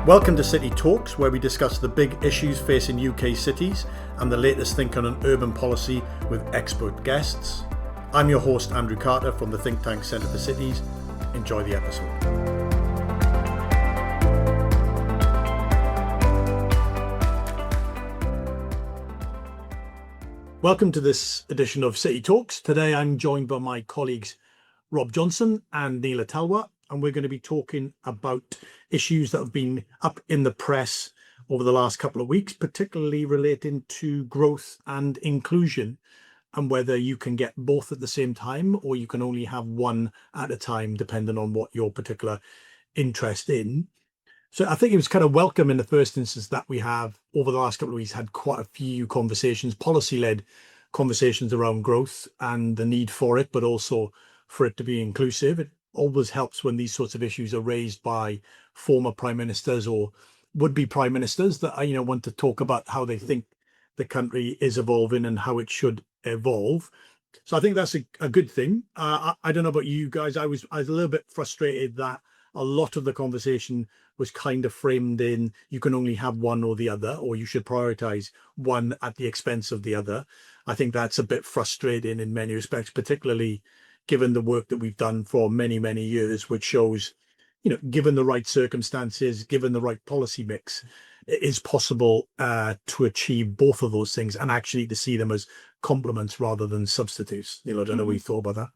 Welcome to City Talks, where we discuss the big issues facing UK cities and the latest thinking on urban policy with expert guests. I'm your host, Andrew Carter from the think tank Centre for Cities. Enjoy the episode. Welcome to this edition of City Talks. Today I'm joined by my colleagues Rob Johnson and Neela Talwar, and we're going to be talking about issues that have been up in the press over the last couple of weeks, particularly relating to growth and inclusion, and whether you can get both at the same time or you can only have one at a time, depending on what your particular interest in. So I think it was kind of welcome in the first instance that we have, over the last couple of weeks, had quite a few conversations, policy-led conversations around growth and the need for it, but also for it to be inclusive. It always helps when these sorts of issues are raised by former prime ministers or would-be prime ministers that want to talk about how they think the country is evolving and how it should evolve. So I think that's a good thing. I don't know about you guys. I was a little bit frustrated that a lot of the conversation was kind of framed in you can only have one or the other, or you should prioritize one at the expense of the other. I think that's a bit frustrating in many respects, particularly given the work that we've done for many, many years, which shows, given the right circumstances, given the right policy mix, it is possible to achieve both of those things and actually to see them as complements rather than substitutes. I don't know what you thought about that.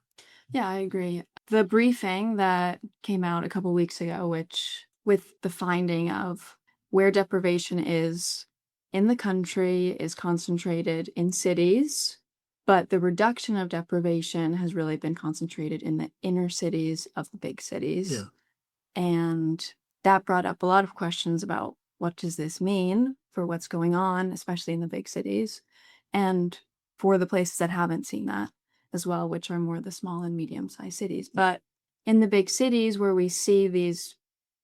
Yeah, I agree. The briefing that came out a couple of weeks ago, which with the finding of where deprivation is in the country is concentrated in cities, but the reduction of deprivation has really been concentrated in the inner cities of the big cities. Yeah. And that brought up a lot of questions about what does this mean for what's going on, especially in the big cities, and for the places that haven't seen that as well, which are more the small and medium-sized cities. But in the big cities where we see these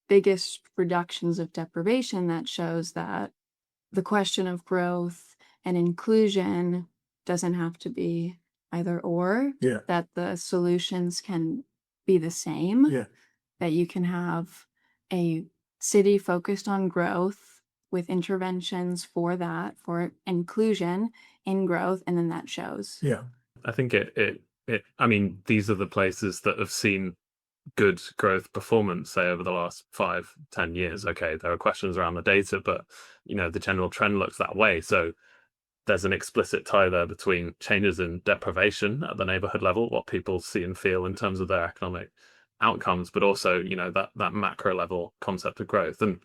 biggest reductions of deprivation, that shows that the question of growth and inclusion doesn't have to be either or, that the solutions can be the same, that you can have a city focused on growth with interventions for that, for inclusion in growth, and then that shows. Yeah. I think these are the places that have seen good growth performance, say, over the last 5-10 years. Okay, there are questions around the data, but the general trend looks that way. So there's an explicit tie there between changes in deprivation at the neighborhood level, what people see and feel in terms of their economic outcomes, but also that macro level concept of growth. And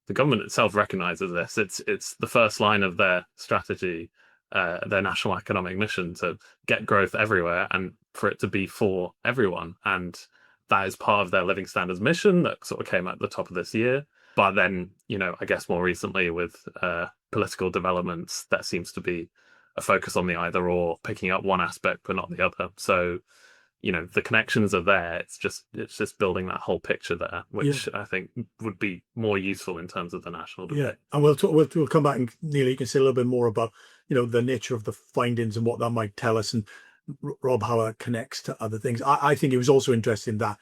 the government itself recognizes this. It's the first line of their strategy, their national economic mission, to get growth everywhere and for it to be for everyone. And that is part of their living standards mission that sort of came at the top of this year. But then, I guess more recently with political developments, there seems to be a focus on the either or, picking up one aspect but not the other. So, the connections are there. It's just building that whole picture there, which I think would be more useful in terms of the national debate. Yeah, and we'll come back, and Neela, you can say a little bit more about the nature of the findings and what that might tell us, and Rob, how it connects to other things. I think it was also interesting that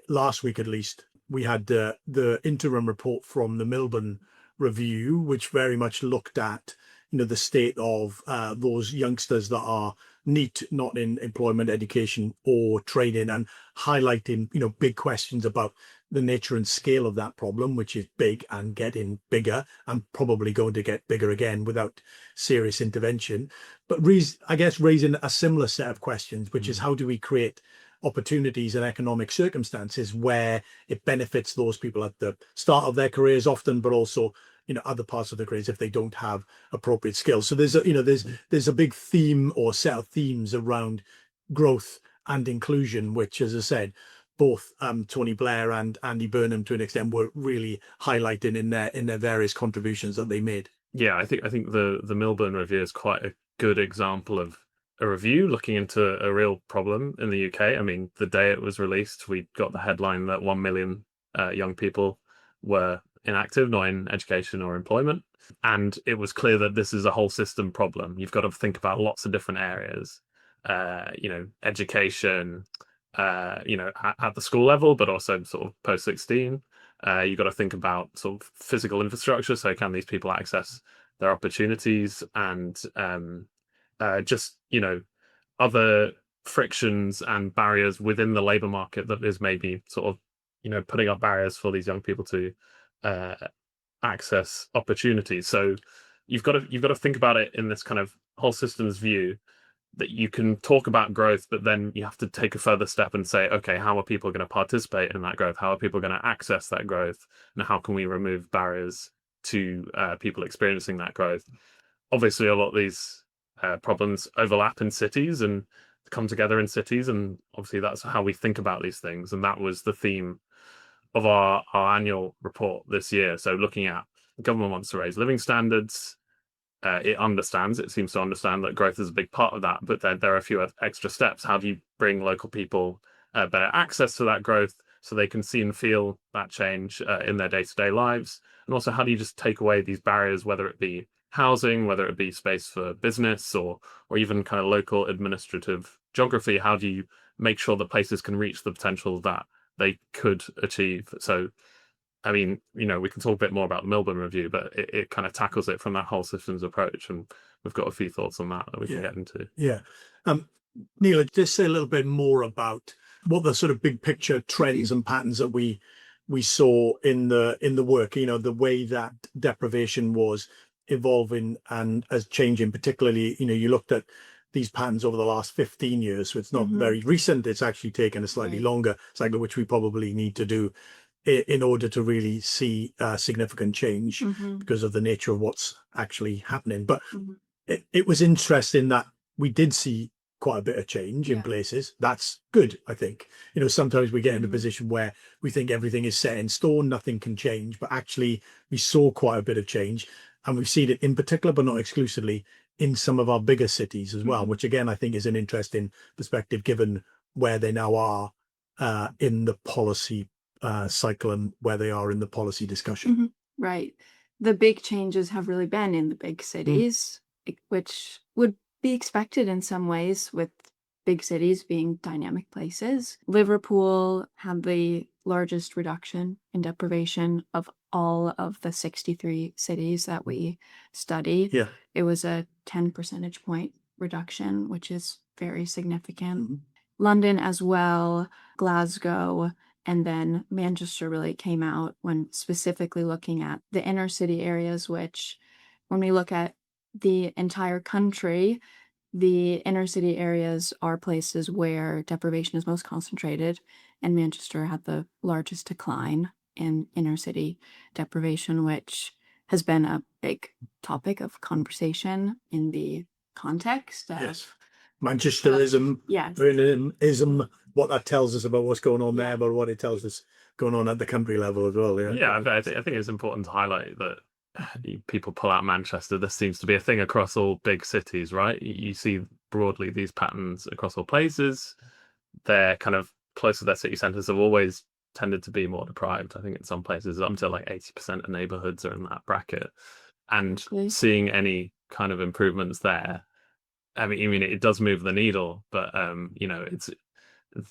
last week at least we had the interim report from the Milburn Review, which very much looked at the state of those youngsters that are NEET, not in employment, education or training, and highlighting big questions about the nature and scale of that problem, which is big and getting bigger and probably going to get bigger again without serious intervention. But I guess raising a similar set of questions, which is how do we create opportunities and economic circumstances where it benefits those people at the start of their careers often, but also other parts of the careers if they don't have appropriate skills. So there's a big theme or set of themes around growth and inclusion, which, as I said, both Tony Blair and Andy Burnham to an extent were really highlighting in their various contributions that they made. Yeah, I think the Milburn Review is quite a good example of a review looking into a real problem in the UK. I mean, the day it was released, we got the headline that 1 million young people were inactive, not in education or employment. And it was clear that this is a whole system problem. You've got to think about lots of different areas, education, at the school level, but also sort of post-16, You've got to think about sort of physical infrastructure. So can these people access their opportunities, and just, other frictions and barriers within the labor market that is maybe sort of, putting up barriers for these young people to access opportunities. So you've got to think about it in this kind of whole systems view, that you can talk about growth, but then you have to take a further step and say, okay, how are people going to participate in that growth? How are people going to access that growth? And how can we remove barriers to people experiencing that growth? Obviously, a lot of these problems overlap in cities and come together in cities, and obviously that's how we think about these things. And that was the theme of our annual report this year. So looking at, the government wants to raise living standards. It seems to understand that growth is a big part of that, but then there are a few extra steps. How do you bring local people better access to that growth so they can see and feel that change in their day-to-day lives? And also, how do you just take away these barriers, whether it be housing, whether it be space for business, or even kind of local administrative geography? How do you make sure that places can reach the potential that they could achieve? So I mean, we can talk a bit more about the Milburn Review, but it kind of tackles it from that whole systems approach, and we've got a few thoughts on that we can get into. Yeah. Neil, just say a little bit more about what the sort of big picture trends and patterns that we saw in the work, the way that deprivation was evolving and as changing, particularly, you looked at these patterns over the last 15 years. So it's not very recent. It's actually taken a slightly longer cycle, which we probably need to do in order to really see significant change because of the nature of what's actually happening. But it was interesting that we did see quite a bit of change in places. That's good, I think. Sometimes we get in a position where we think everything is set in stone, nothing can change, but actually we saw quite a bit of change, and we've seen it in particular, but not exclusively, in some of our bigger cities as well, which again, I think is an interesting perspective given where they now are in the policy cycle and where they are in the policy discussion. Right. The big changes have really been in the big cities, which would be expected in some ways, with big cities being dynamic places. Liverpool had the largest reduction in deprivation of all of the 63 cities that we studied. Yeah. It was a 10 percentage point reduction, which is very significant. London as well, Glasgow, and then Manchester really came out when specifically looking at the inner city areas, which when we look at the entire country, the inner city areas are places where deprivation is most concentrated, and Manchester had the largest decline in inner city deprivation, which has been a big topic of conversation in the context of Manchesterism, Birminghamsm, what that tells us about what's going on there, but what it tells us going on at the country level as well. I think it's important to highlight that people pull out Manchester. This seems to be a thing across all big cities, right? You see broadly these patterns across all places. They're kind of close to their city centres have always tended to be more deprived. I think in some places up to like 80% of neighbourhoods are in that bracket. And seeing any kind of improvements there, I mean, it does move the needle, but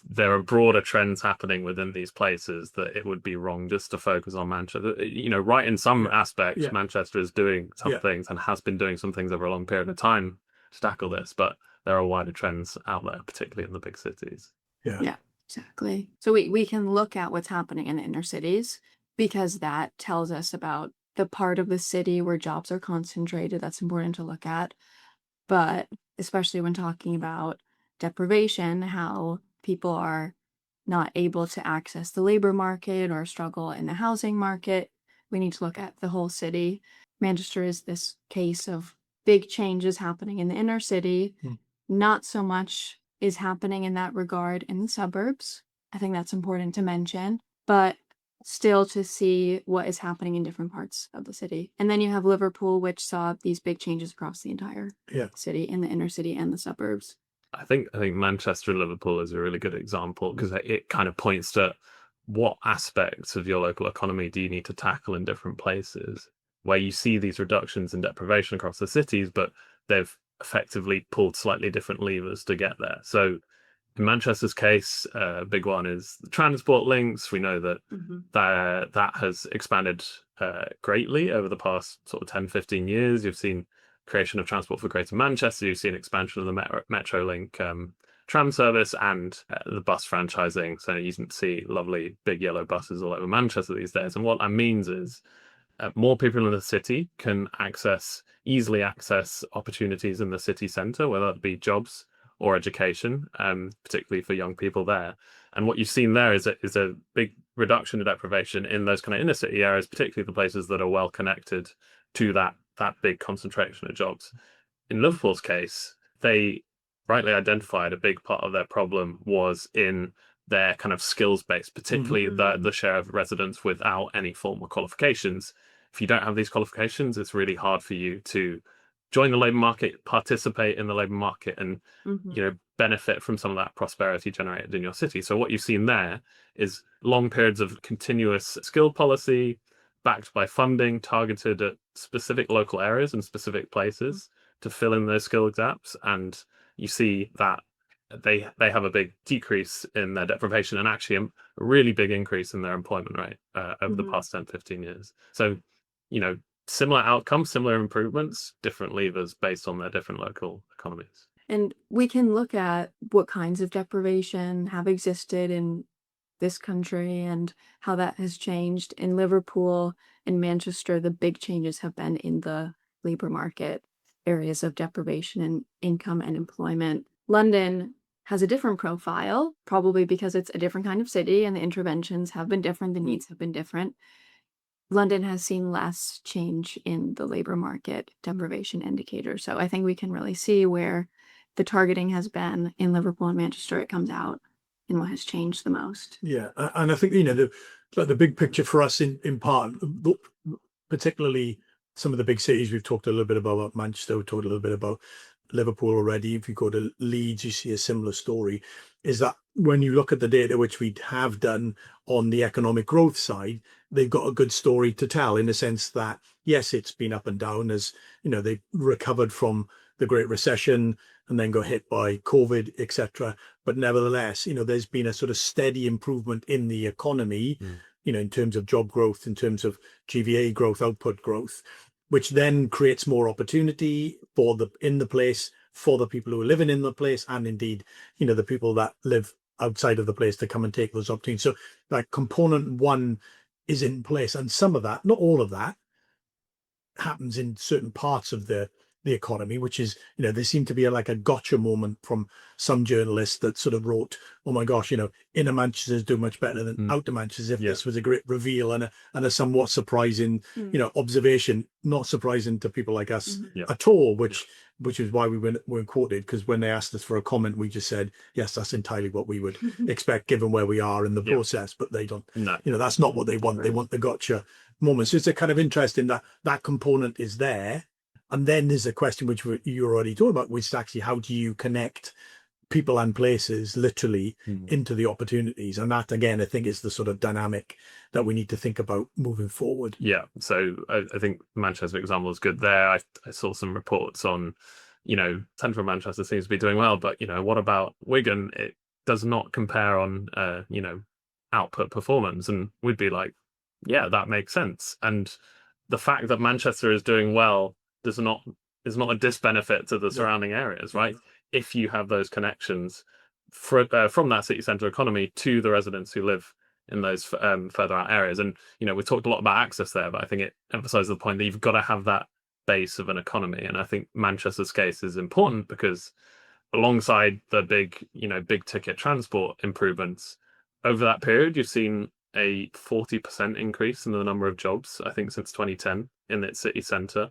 there are broader trends happening within these places that it would be wrong just to focus on Manchester. Right, in some aspects, Manchester is doing some things and has been doing some things over a long period of time to tackle this, but there are wider trends out there, particularly in the big cities. Yeah, exactly. So we can look at what's happening in the inner cities, because that tells us about the part of the city where jobs are concentrated. That's important to look at. But especially when talking about deprivation, how people are not able to access the labor market or struggle in the housing market, we need to look at the whole city. Manchester is this case of big changes happening in the inner city. Not so much is happening in that regard in the suburbs. I think that's important to mention, but still to see what is happening in different parts of the city. And then you have Liverpool, which saw these big changes across the entire city, in the inner city and the suburbs. I think Manchester and Liverpool is a really good example, because it kind of points to what aspects of your local economy do you need to tackle in different places, where you see these reductions in deprivation across the cities, but they've effectively pulled slightly different levers to get there. So in Manchester's case, a big one is the transport links. We know that that has expanded greatly over the past sort of 10, 15 years. You've seen creation of Transport for Greater Manchester. You've seen expansion of the Metrolink tram service and the bus franchising. So you can see lovely big yellow buses all over Manchester these days. And what that means is more people in the city can easily access opportunities in the city centre, whether that be jobs or education, particularly for young people there. And what you've seen there is a big reduction in deprivation in those kind of inner city areas, particularly the places that are well connected to that big concentration of jobs. In Liverpool's case, they rightly identified a big part of their problem was in their kind of skills base, particularly the share of residents without any formal qualifications. If you don't have these qualifications, it's really hard for you to join the labour market, participate in the labour market, and benefit from some of that prosperity generated in your city. So what you've seen there is long periods of continuous skill policy, backed by funding targeted at specific local areas and specific places to fill in those skill gaps. And you see that they have a big decrease in their deprivation and actually a really big increase in their employment rate over the past 10, 15 years. So, similar outcomes, similar improvements, different levers based on their different local economies. And we can look at what kinds of deprivation have existed in this country and how that has changed. In Liverpool and Manchester, the big changes have been in the labor market, areas of deprivation and income and employment. London has a different profile, probably because it's a different kind of city and the interventions have been different, the needs have been different. London has seen less change in the labor market deprivation indicator. So I think we can really see where the targeting has been in Liverpool and Manchester. It comes out in what has changed the most. Yeah, and I think the big picture for us in part, particularly some of the big cities we've talked a little bit about Manchester, we talked a little bit about Liverpool already. If you go to Leeds, you see a similar story. Is that when you look at the data which we have done on the economic growth side, they've got a good story to tell in the sense that yes, it's been up and down as they recovered from the Great Recession and then got hit by COVID, etc. But nevertheless, there's been a sort of steady improvement in the economy, in terms of job growth, in terms of GVA growth, output growth, which then creates more opportunity for the people who are living in the place, and indeed, the people that live outside of the place to come and take those opportunities. So that component one is in place, and some of that, not all of that, happens in certain parts of the economy, which is, there seemed to be like a gotcha moment from some journalists that sort of wrote, oh my gosh, inner Manchester is doing much better than outer Manchester, as if this was a great reveal and a somewhat surprising, observation, not surprising to people like us at all, which is why we weren't quoted, because when they asked us for a comment, we just said, yes, that's entirely what we would expect given where we are in the process, but they don't, that's not what they want. They want the gotcha moment. So it's a kind of interesting that component is there. And then there's a question which you already talked about, which is actually how do you connect people and places literally into the opportunities? And that, again, I think is the sort of dynamic that we need to think about moving forward. Yeah. So I think Manchester example is good there. I saw some reports on, central Manchester seems to be doing well, but, what about Wigan? It does not compare on, output performance. And we'd be like, yeah, that makes sense. And the fact that Manchester is doing well is not a disbenefit to the surrounding areas, right? If you have those connections from that city centre economy to the residents who live in those further out areas. And, we talked a lot about access there, but I think it emphasises the point that you've got to have that base of an economy. And I think Manchester's case is important because alongside the big ticket transport improvements, over that period, you've seen a 40% increase in the number of jobs, I think, since 2010 in its city centre.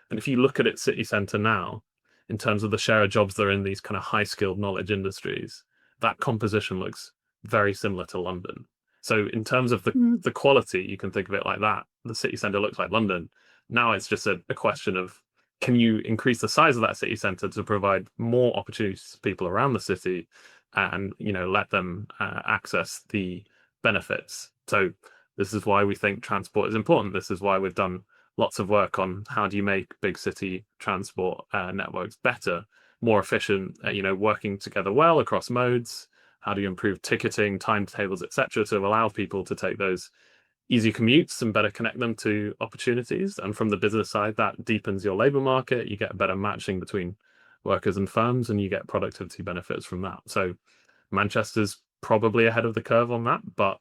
And if you look at its city centre now, in terms of the share of jobs that are in these kind of high-skilled knowledge industries, that composition looks very similar to London. So in terms of the quality, you can think of it like that. The city centre looks like London. Now it's just a question of, can you increase the size of that city centre to provide more opportunities to people around the city and, let them access the benefits. So this is why we think transport is important. This is why we've done lots of work on how do you make big city transport networks better, more efficient, working together well across modes, How do you improve ticketing, timetables, etc., to allow people to take those easy commutes and better connect them to opportunities? And from the business side, that deepens your labor market. You get a better matching between workers and firms, and you get productivity benefits from that. So Manchester's probably ahead of the curve on that, but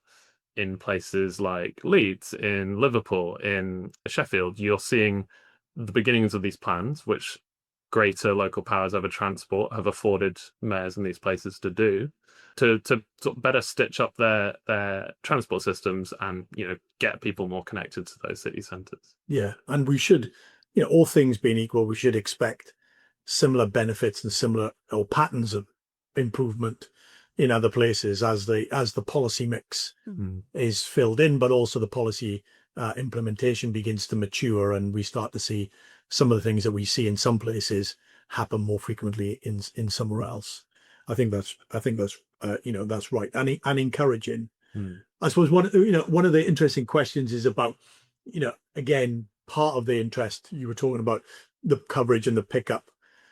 in places like Leeds, in Liverpool, in Sheffield, you're seeing the beginnings of these plans, which greater local powers over transport have afforded mayors in these places to do, to sort of better stitch up their transport systems and, you know, get people more connected to those city centres. Yeah, and we should, you know, all things being equal, we should expect similar benefits and similar or patterns of improvement in other places as the policy mix is filled in, but also the policy implementation begins to mature, and we start to see some of the things that we see in some places happen more frequently in somewhere else. I think that's you know, that's right and encouraging. I suppose one of the interesting questions is about, you know, again, part of the interest you were talking about, the coverage and the pickup,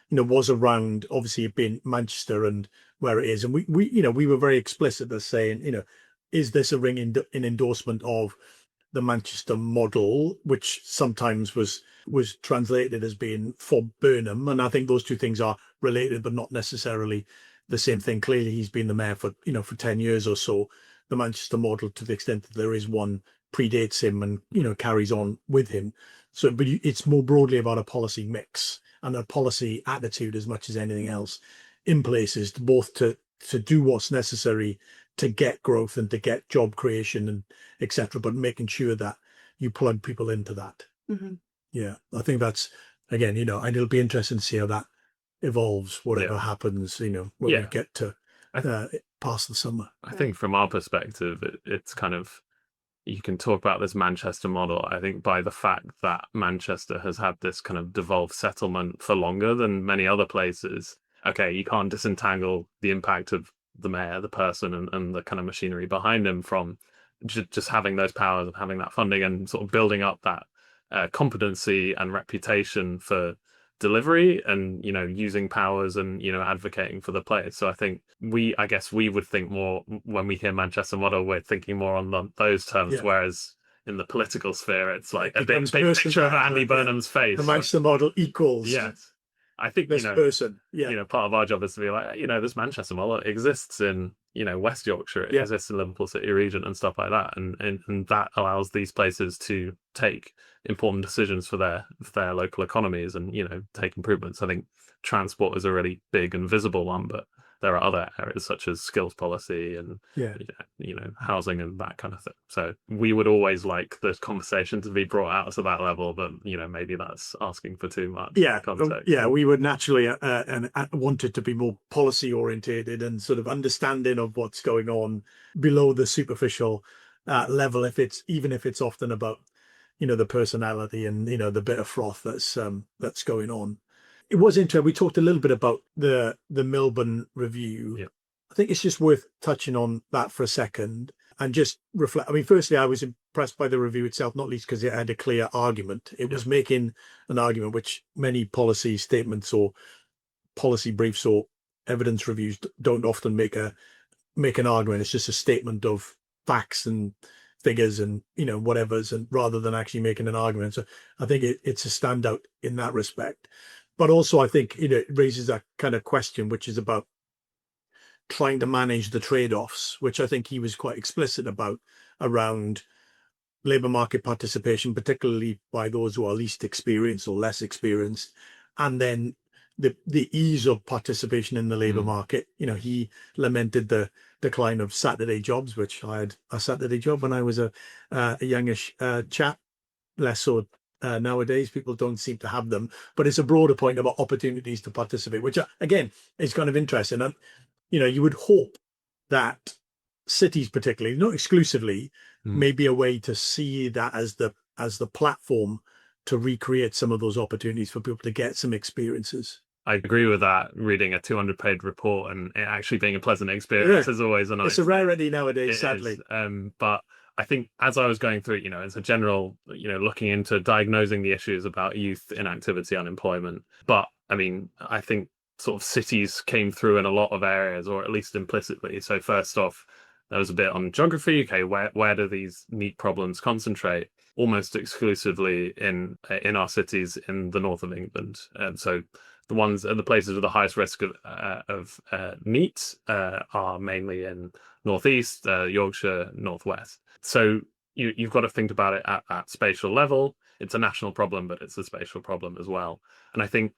you know, was around obviously it being Manchester and where it is, and we you know, we were very explicit as saying, you know, is this a ring in endorsement of the Manchester model, which sometimes was translated as being for Burnham, and I think those two things are related but not necessarily the same thing. Clearly he's been the mayor for, you know, for 10 years or so. The Manchester model, to the extent that there is one, predates him and, you know, carries on with him. So, but it's more broadly about a policy mix and a policy attitude as much as anything else in places, both to do what's necessary to get growth and to get job creation and etc., but making sure that you plug people into that. Yeah, I think that's, again, you know, and it'll be interesting to see how that evolves, whatever happens, you know, when we get to past the summer. I think from our perspective, it's kind of, you can talk about this Manchester model, I think, by the fact that Manchester has had this kind of devolved settlement for longer than many other places. Okay, you can't disentangle the impact of the mayor, the person, and the kind of machinery behind him from just having those powers and having that funding and sort of building up that competency and reputation for delivery and, you know, using powers and, you know, advocating for the players. So I guess we would think more when we hear Manchester model, we're thinking more on those terms, whereas in the political sphere, it's like a big picture of Andy Burnham's face. The Manchester model equals I think this person. You know, part of our job is to be like, you know, this Manchester model exists in, you know, West Yorkshire, it exists in Liverpool City region and stuff like that, and that allows these places to take important decisions for their local economies and, you know, take improvements. I think transport is a really big and visible one, but there are other areas such as skills policy and you know, housing and that kind of thing. So we would always like the conversation to be brought out to that level, but, you know, maybe that's asking for too much context. We would naturally and want it to be more policy orientated and sort of understanding of what's going on below the superficial level, even if it's often about, you know, the personality and, you know, the bit of froth that's going on. It was interesting. We talked a little bit about the Milburn review. Yeah. I think it's just worth touching on that for a second and just reflect. I mean, firstly, I was impressed by the review itself, not least because it had a clear argument. It was making an argument which many policy statements or policy briefs or evidence reviews don't often make an argument. It's just a statement of facts and figures and, you know, whatever's, and rather than actually making an argument. So I think it's a standout in that respect. But also, I think, you know, it raises that kind of question, which is about trying to manage the trade-offs, which I think he was quite explicit about, around labour market participation, particularly by those who are least experienced or less experienced, and then the ease of participation in the labour market. You know, he lamented the decline of Saturday jobs, which I had a Saturday job when I was a youngish chap, less so nowadays. People don't seem to have them, but it's a broader point about opportunities to participate, which again is kind of interesting. And, you know, you would hope that cities, particularly, not exclusively, may be a way to see that as the platform to recreate some of those opportunities for people to get some experiences. I agree with that. Reading a 200-page report and it actually being a pleasant experience is always a nice. It's a rarity nowadays, sadly. But I think as I was going through, you know, as a general, you know, looking into diagnosing the issues about youth inactivity, unemployment. But I mean, I think sort of cities came through in a lot of areas, or at least implicitly. So first off, there was a bit on geography. Okay, where do these neat problems concentrate? Almost exclusively in our cities in the north of England. So the places with the highest risk of NEET are mainly in northeast, Yorkshire, northwest. So you've got to think about it at spatial level. It's a national problem, but it's a spatial problem as well. And I think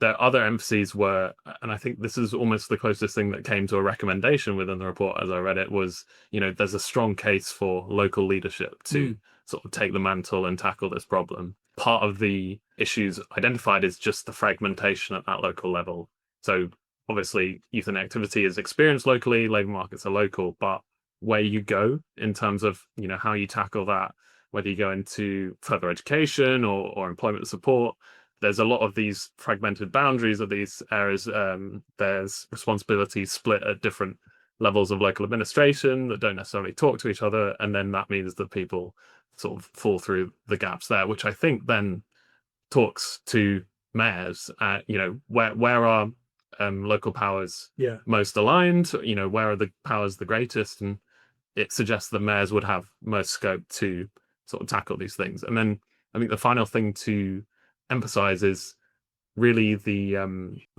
the other emphases were, and I think this is almost the closest thing that came to a recommendation within the report as I read it, was, there's a strong case for local leadership to sort of take the mantle and tackle this problem. Part of the issues identified is just the fragmentation at that local level. So obviously youth and activity is experienced locally, labour markets are local, but where you go in terms of, how you tackle that, whether you go into further education or employment support, there's a lot of these fragmented boundaries of these areas. There's responsibilities split at different levels of local administration that don't necessarily talk to each other. And then that means that people sort of fall through the gaps there, which I think then talks to mayors. Where are local powers most aligned? Where are the powers the greatest? And it suggests that mayors would have most scope to sort of tackle these things. And then I think the final thing to emphasize is really the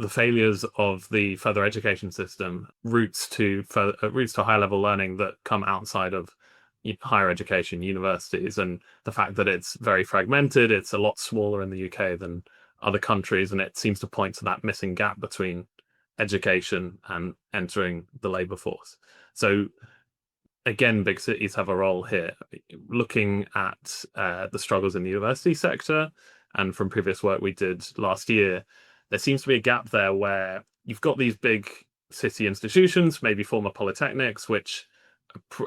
failures of the further education system, routes to high level learning that come outside of higher education, universities, and the fact that it's very fragmented. It's a lot smaller in the UK than other countries, and it seems to point to that missing gap between education and entering the labour force. So again, big cities have a role here. Looking at the struggles in the university sector, and from previous work we did last year, there seems to be a gap there where you've got these big city institutions, maybe former polytechnics, which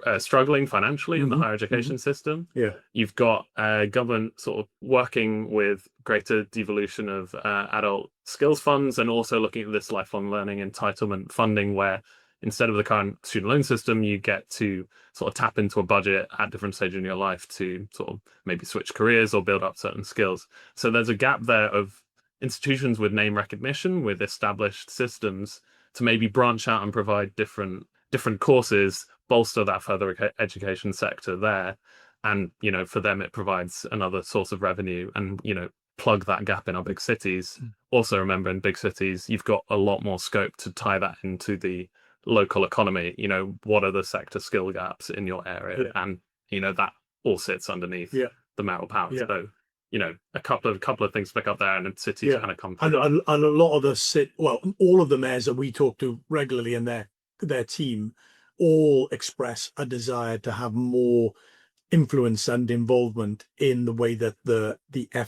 are struggling financially in the higher education system. Yeah. You've got government sort of working with greater devolution of adult skills funds, and also looking at this lifelong learning entitlement funding, where instead of the current student loan system, you get to sort of tap into a budget at different stages in your life to sort of maybe switch careers or build up certain skills. So there's a gap there of institutions with name recognition, with established systems, to maybe branch out and provide different courses, bolster that further education sector there. And, for them, it provides another source of revenue and, plug that gap in our big cities. Also remember, in big cities, you've got a lot more scope to tie that into the local economy. What are the sector skill gaps in your area? And that all sits underneath the mayoral power. So a couple of things to pick up there, and cities kind of come through. And a lot of all of the mayors that we talk to regularly in their team all express a desire to have more influence and involvement in the way that the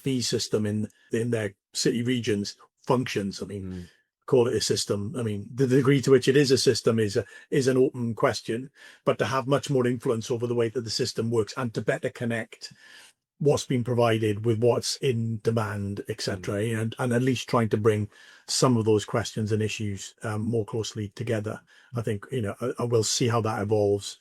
FE system in their city regions functions. I mean, call it a system. I mean, the degree to which it is a system is an open question, but to have much more influence over the way that the system works and to better connect what's been provided with what's in demand, etc., and at least trying to bring some of those questions and issues more closely together. I think I will see how that evolves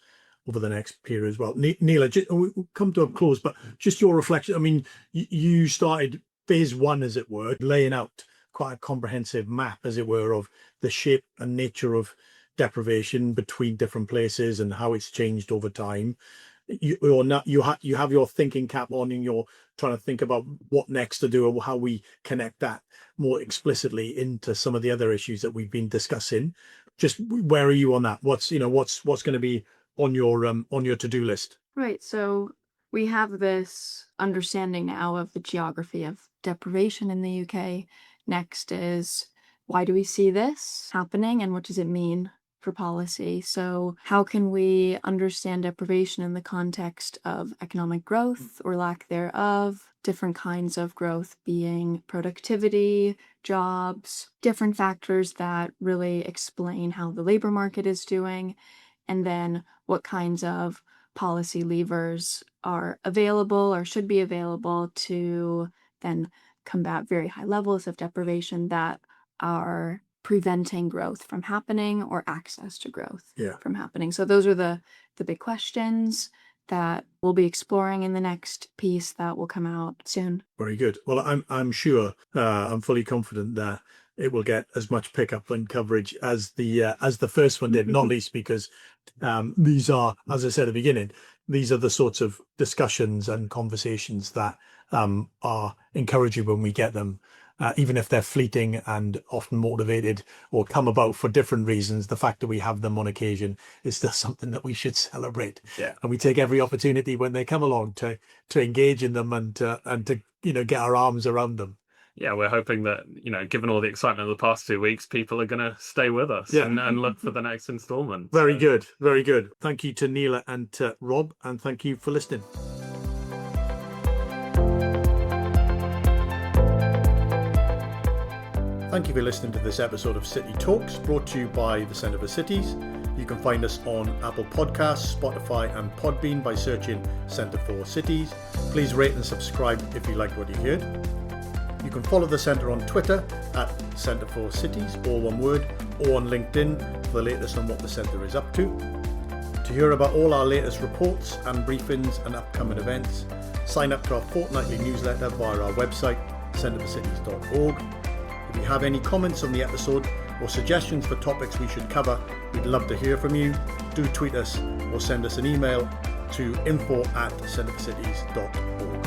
over the next period as well. Neela, we'll come to a close, but just your reflection. I mean, you started phase one, as it were, laying out quite a comprehensive map, as it were, of the shape and nature of deprivation between different places and how it's changed over time. You have your thinking cap on, and you're trying to think about what next to do or how we connect that more explicitly into some of the other issues that we've been discussing. Just where are you on that? What's going to be on your to-do list? Right. So we have this understanding now of the geography of deprivation in the UK. Next is, why do we see this happening, and what does it mean for policy? So how can we understand deprivation in the context of economic growth or lack thereof, different kinds of growth being productivity, jobs, different factors that really explain how the labor market is doing, and then what kinds of policy levers are available or should be available to then combat very high levels of deprivation that are preventing growth from happening or access to growth from happening. So those are the big questions that we'll be exploring in the next piece that will come out soon. Very good. Well, I'm sure, I'm fully confident that it will get as much pickup and coverage as the first one did, not least because these are, as I said at the beginning, these are the sorts of discussions and conversations that are encouraging when we get them. Even if they're fleeting and often motivated or come about for different reasons, the fact that we have them on occasion is still something that we should celebrate. Yeah. And we take every opportunity when they come along to engage in them and to get our arms around them. Yeah, we're hoping that, given all the excitement of the past 2 weeks, people are going to stay with us and look for the next installment. Very good. Very good. Thank you to Neela and to Rob, and thank you for listening. Thank you for listening to this episode of City Talks, brought to you by the Centre for Cities. You can find us on Apple Podcasts, Spotify and Podbean by searching Centre for Cities. Please rate and subscribe if you liked what you heard. You can follow the Centre on Twitter at Centre for Cities, all one word, or on LinkedIn for the latest on what the Centre is up to. To hear about all our latest reports and briefings and upcoming events, sign up to our fortnightly newsletter via our website, centreforcities.org. If you have any comments on the episode or suggestions for topics we should cover, we'd love to hear from you. Do tweet us or send us an email to info@centreforcities.org.